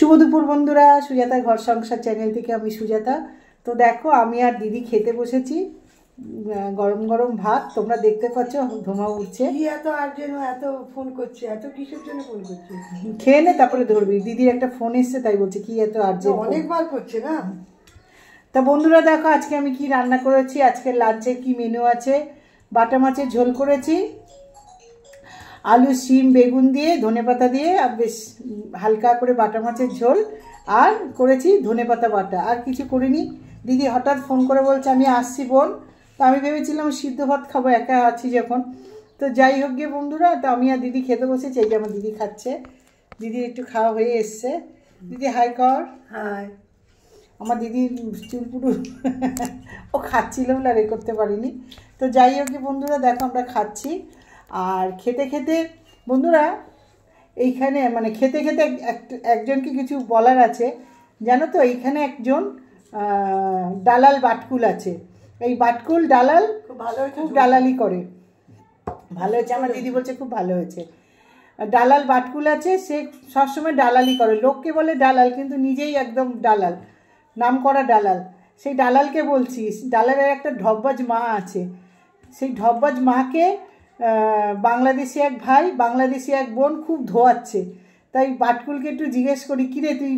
শুভ দুপুর বন্ধুরা, সুজাতার ঘর সংসার চ্যানেল থেকে আমি সুজাতা। তো দেখো আমি আর দিদি খেতে বসেছি গরম গরম ভাত। তোমরা দেখতে পাচ্ছ ধোঁয়া উঠছে। এত আর্জেন্ট এত ফোন করছে, এত কিসের জন্য ফোন করছে? খেয়ে নে তারপরে ধরবি। দিদির একটা ফোন এসছে তাই বলছে কি এত আর্জেন্ট, অনেকবার করছে না। তা বন্ধুরা দেখো আজকে আমি কি রান্না করেছি। আজকের লাঞ্চে কি মেনু আছে। বাটা মাছের ঝোল করেছি, আলু শিম বেগুন দিয়ে ধনেপাতা দিয়ে, আর বেশ হালকা করে বাটা মাছের ঝোল, আর করেছি ধনেপাতা বাটা। আর কিছু করিনি। দিদি হঠাৎ ফোন করে বলছে আমি আসছি বোন। তো আমি ভেবেছিলাম সিদ্ধ ভাত খাবো, একা আছি যখন। তো যাই হোক গিয়ে বন্ধুরা, তো আমি আর দিদি খেতে বসেছি। এই যে আমার দিদি খাচ্ছে, দিদির একটু খাওয়া হয়ে এসছে। দিদি হাই কর। হাই। আমার দিদি চুলপুটু ও খাচ্ছিল বলে আর এ করতে পারিনি। তো যাই হোক বন্ধুরা দেখো আমরা খাচ্ছি। আর খেতে খেতে বন্ধুরা এইখানে মানে খেতে খেতে একজনকে কিছু বলার আছে। জানো তো এইখানে একজন দালাল বাটকুল আছে। এই বাটকুল দালাল খুব দালালি করে। ভালো হয়েছে, আমার দিদি বলছে খুব ভালো হয়েছে। দালাল বাটকুল আছে, সে সবসময় দালালি করে। লোককে বলে দালাল কিন্তু নিজেই একদম দালাল, নাম করা দালাল। সেই দালালকে বলছি, দালালের একটা ঢপবাজ মা আছে। সেই ঢপবাজ মাকে বাংলাদেশি এক ভাই বাংলাদেশি এক বোন খুব ধোয়াচ্ছে। তাই বাটকুলকে একটু জিজ্ঞেস করি কিরে তুই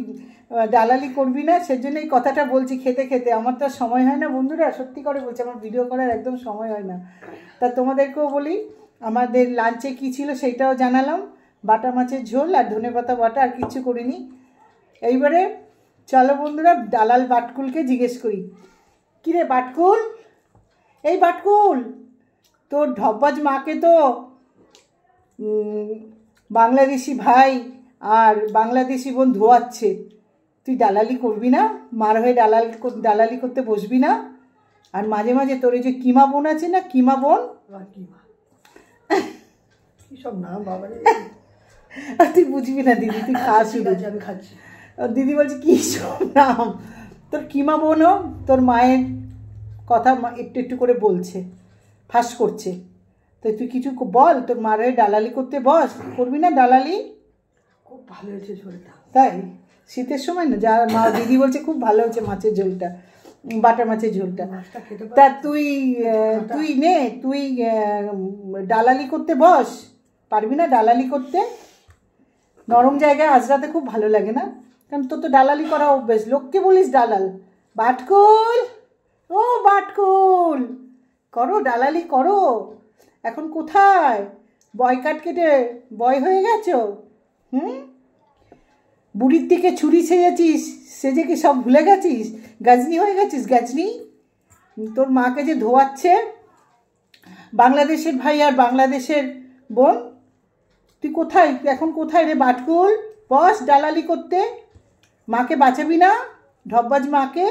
দালালি করবি না। সেজন্য এই কথাটা বলছি খেতে খেতে। আমার তো সময় হয় না বন্ধুরা, সত্যি করে বলছি, আমার ভিডিও করার একদম সময় হয় না। তা তোমাদেরকেও বলি আমাদের লাঞ্চে কী ছিল সেইটাও জানালাম। বাটা মাছের ঝোল আর ধনেপাতা বাটা, আর কিছু করিনি। এইবারে চলো বন্ধুরা দালাল বাটকুলকে জিজ্ঞেস করি, কিরে বাটকুল, এই বাটকুল তোর ঢপবাজ মাকে তো বাংলাদেশি ভাই আর বাংলাদেশি বোন ধোয়াচ্ছে, তুই দালালি করবি না? মার হয়ে দালালি করতে বসবি না? আর মাঝে মাঝে তোর এই যে কিমা বোন আছে না, কিমা বোন, কি সব নাম বাবা রে। তুই বুঝবি না দিদি, তুই খাস। আমি খাচ্ছি। দিদি বলছে কী সব নাম। তোর কিমা বোনও তোর মায়ের কথা একটু একটু করে বলছে, ফাঁস করছে। তো তুই কিছু বল, তোর মার হয়ে দালালি করতে বস। করবি না দালালি? খুব ভালো হয়েছে ঝোলটা। তাই শীতের সময় না, যা মা দিদি বলছে খুব ভালো হয়েছে মাছের ঝোলটা, বাটা মাছের ঝোলটা। তা তুই দালালি করতে বস। পারবি না দালালি করতে? নরম জায়গায় আজরাতে খুব ভালো লাগে না, কারণ তোর তো দালালি করা অভ্যেস। লোককে বলিস দালাল। বাটকুল, ও বাটকুল, করো দালালি করো। এখন কোথায় বয়কাট কেটে বয় হয়ে গেছো? বুড়ির দিকে ছুরি সেজেছিস, সেজে কি সব ভুলে গেছিস? গাজনি হয়ে গেছিস, গাজনি। তোর মাকে যে ধোয়াচ্ছে বাংলাদেশের ভাই আর বাংলাদেশের বোন, তুই কোথায় এখন, কোথায় রে বাটকুল? বস দালালি করতে। মাকে বাঁচাবি না, ঢপবাজ মাকে।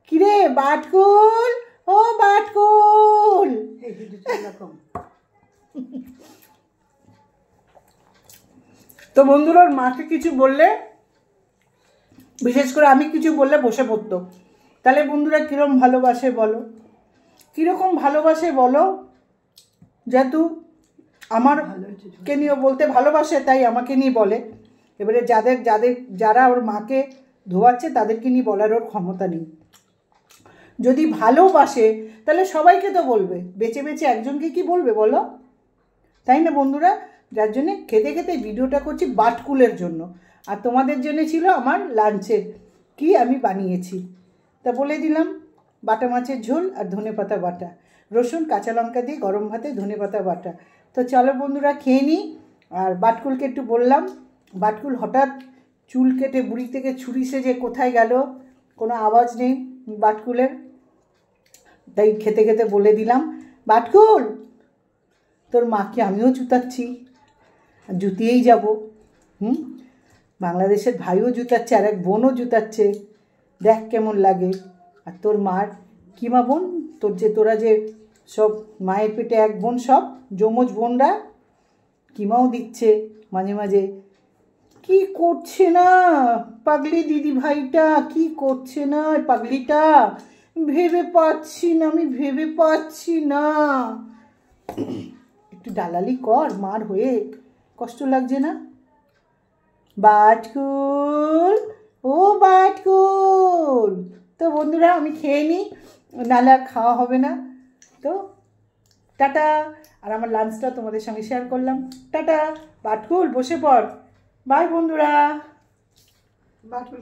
কিরে বাটকুল, ও বাটকুল। তো বন্ধুরা ওর মাকে কিছু বললে, বিশেষ করে আমি কিছু বললে বসে পড়তো। তাহলে বন্ধুরা কীরকম ভালোবাসে বলো, কীরকম ভালোবাসে বলো। যেহেতু আমারকে নিয়ে বলতে ভালোবাসে তাই আমাকে নিয়ে বলে। এবারে যারা ওর মাকে ধোয়াচ্ছে তাদেরকে নিয়ে বলার ওর ক্ষমতা নেই। যদি ভালোবাসে তাহলে সবাইকে তো বলবে, বেছে বেছে একজনকে কি বলবে বলো, তাই না বন্ধুরা? যার জন্যে খেতে খেতে ভিডিওটা করছি বাটকুলের জন্য। আর তোমাদের জন্য ছিল আমার লাঞ্চের কি আমি বানিয়েছি। তা বলে দিলাম বাটা মাছের ঝোল আর ধনেপাতা বাটা, রসুন কাঁচা লঙ্কা দিয়ে গরম ভাতে ধনেপাতা বাটা। তো চলো বন্ধুরা খেয়ে নিই। আর বাটকুলকে একটু বললাম, বাটকুল হঠাৎ চুল কেটে বুড়ি থেকে ছুরি সেজে কোথায় গেল, কোনো আওয়াজ নেই বাটকুলের। তাই খেতে খেতে বলে দিলাম, বাটকুল তোর মাকে আমিও জুতাচ্ছি, জুতিয়েই যাব। বাংলাদেশের ভাইও জুতাচ্ছে আর এক বোনও জুতাচ্ছে, দেখ কেমন লাগে। আর তোর মার কিমা বোন, তোরা যে সব মায়ের পেটে এক বোন, সব যমজ বোনরা কিমাও দিচ্ছে মাঝে মাঝে। কি করছে না পাগলি দিদি ভাইটা, কি করছে না পাগলিটা, ভেবে পাচ্ছি না, আমি ভেবে পাচ্ছি না। একটু দালালি কর মার হয়ে, কষ্ট লাগছে না? বাটকুল, ও বাটকুল। তো বন্ধুরা আমি খেয়ে নিই, নাহলে আর খাওয়া হবে না। তো টাটা। আর আমার লাঞ্চটা তোমাদের সঙ্গে শেয়ার করলাম। টাটা। বাটকুল বসে পড়। বাই বন্ধুরা। বাটুল